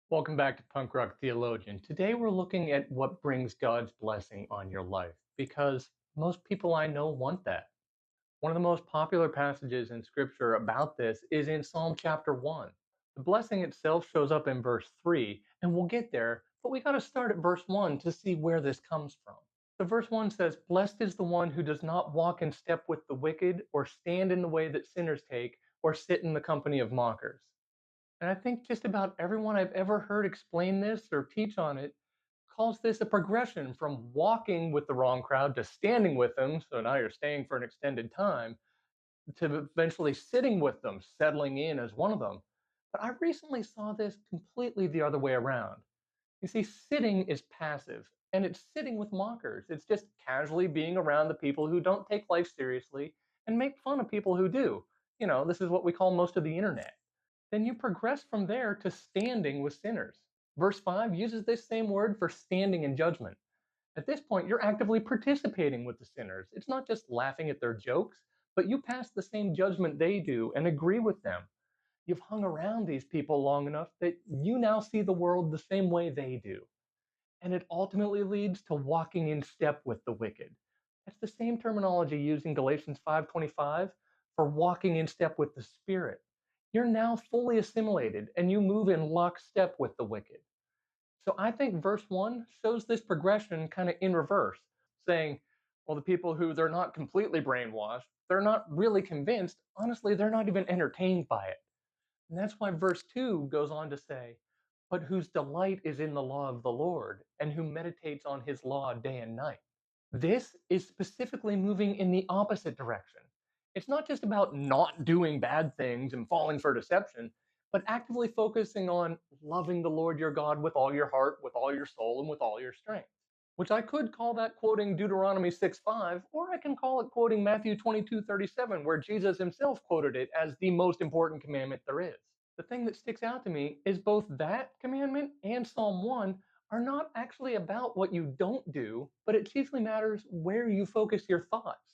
Welcome back to Punk Rock Theologian. Today we're looking at what brings God's blessing on your life because most people I know want that. One of the most popular passages in Scripture about this is in Psalm chapter 1. The blessing itself shows up in verse 3, and we'll get there, but we got to start at verse 1 to see where this comes from. So, verse 1 says, "Blessed is the one who does not walk in step with the wicked, or stand in the way that sinners take, or sit in the company of mockers." And I think just about everyone I've ever heard explain this or teach on it calls this a progression from walking with the wrong crowd to standing with them. So now you're staying for an extended time to eventually sitting with them, settling in as one of them. But I recently saw this completely the other way around. You see, sitting is passive and it's sitting with mockers. It's just casually being around the people who don't take life seriously and make fun of people who do. This is what we call most of the internet. Then you progress from there to standing with sinners. Verse 5 uses this same word for standing in judgment. At this point, you're actively participating with the sinners. It's not just laughing at their jokes, but you pass the same judgment they do and agree with them. You've hung around these people long enough that you now see the world the same way they do. And it ultimately leads to walking in step with the wicked. That's the same terminology used in Galatians 5:25 for walking in step with the Spirit. You're now fully assimilated and you move in lockstep with the wicked. So I think verse 1 shows this progression kind of in reverse, saying, well, the people who they're not completely brainwashed, they're not really convinced, honestly, they're not even entertained by it. And that's why verse 2 goes on to say, but whose delight is in the law of the Lord, and who meditates on his law day and night. This is specifically moving in the opposite direction. It's not just about not doing bad things and falling for deception, but actively focusing on loving the Lord your God with all your heart, with all your soul, and with all your strength. Which I could call that quoting Deuteronomy 6:5, or I can call it quoting Matthew 22:37, where Jesus himself quoted it as the most important commandment there is. The thing that sticks out to me is both that commandment and Psalm 1 are not actually about what you don't do, but it chiefly matters where you focus your thoughts,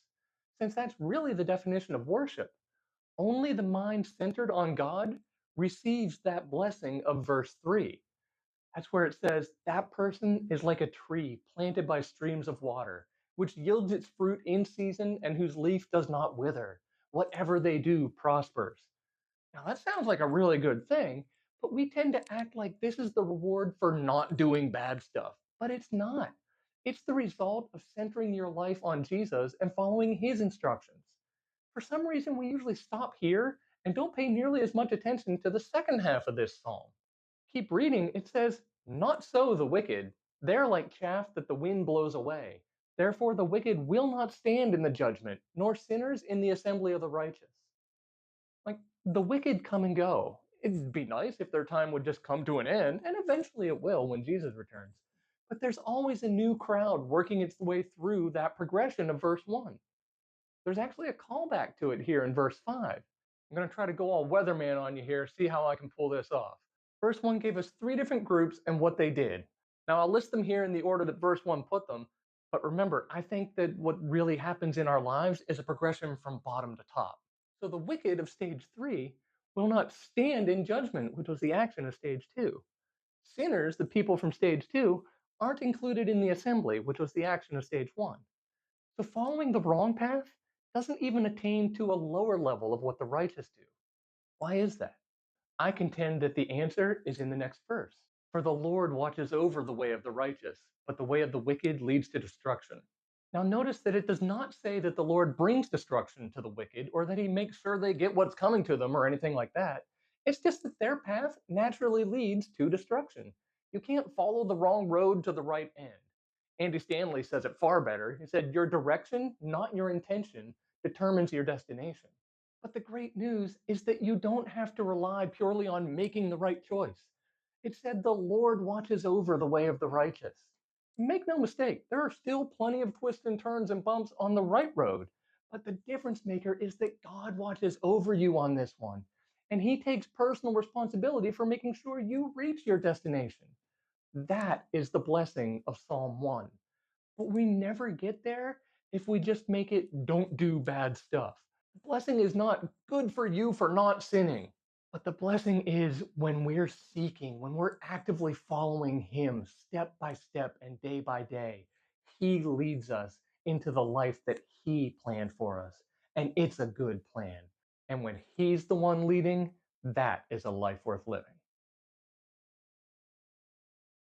since that's really the definition of worship. Only the mind centered on God receives that blessing of verse 3. That's where it says, that person is like a tree planted by streams of water, which yields its fruit in season and whose leaf does not wither. Whatever they do prospers. Now, that sounds like a really good thing, but we tend to act like this is the reward for not doing bad stuff. But it's not. It's the result of centering your life on Jesus and following his instructions. For some reason, we usually stop here and don't pay nearly as much attention to the second half of this psalm. Keep reading, it says, not so the wicked. They're like chaff that the wind blows away. Therefore, the wicked will not stand in the judgment, nor sinners in the assembly of the righteous. Like, the wicked come and go. It'd be nice if their time would just come to an end, and eventually it will when Jesus returns. But there's always a new crowd working its way through that progression of verse 1. There's actually a callback to it here in verse 5. I'm going to try to go all weatherman on you here, see how I can pull this off. Verse 1 gave us three different groups and what they did. Now, I'll list them here in the order that verse 1 put them, but remember, I think that what really happens in our lives is a progression from bottom to top. So the wicked of stage 3 will not stand in judgment, which was the action of stage 2. Sinners, the people from stage 2, aren't included in the assembly, which was the action of stage 1. So following the wrong path doesn't even attain to a lower level of what the righteous do. Why is that? I contend that the answer is in the next verse. For the Lord watches over the way of the righteous, but the way of the wicked leads to destruction. Now, notice that it does not say that the Lord brings destruction to the wicked or that he makes sure they get what's coming to them or anything like that. It's just that their path naturally leads to destruction. You can't follow the wrong road to the right end. Andy Stanley says it far better. He said, your direction, not your intention, determines your destination. But the great news is that you don't have to rely purely on making the right choice. It said the Lord watches over the way of the righteous. Make no mistake, there are still plenty of twists and turns and bumps on the right road. But the difference maker is that God watches over you on this one. And he takes personal responsibility for making sure you reach your destination. That is the blessing of Psalm 1. But we never get there if we just make it don't do bad stuff. Blessing is not good for you for not sinning. But the blessing is when we're seeking, when we're actively following Him step by step and day by day, He leads us into the life that He planned for us. And it's a good plan. And when He's the one leading, that is a life worth living.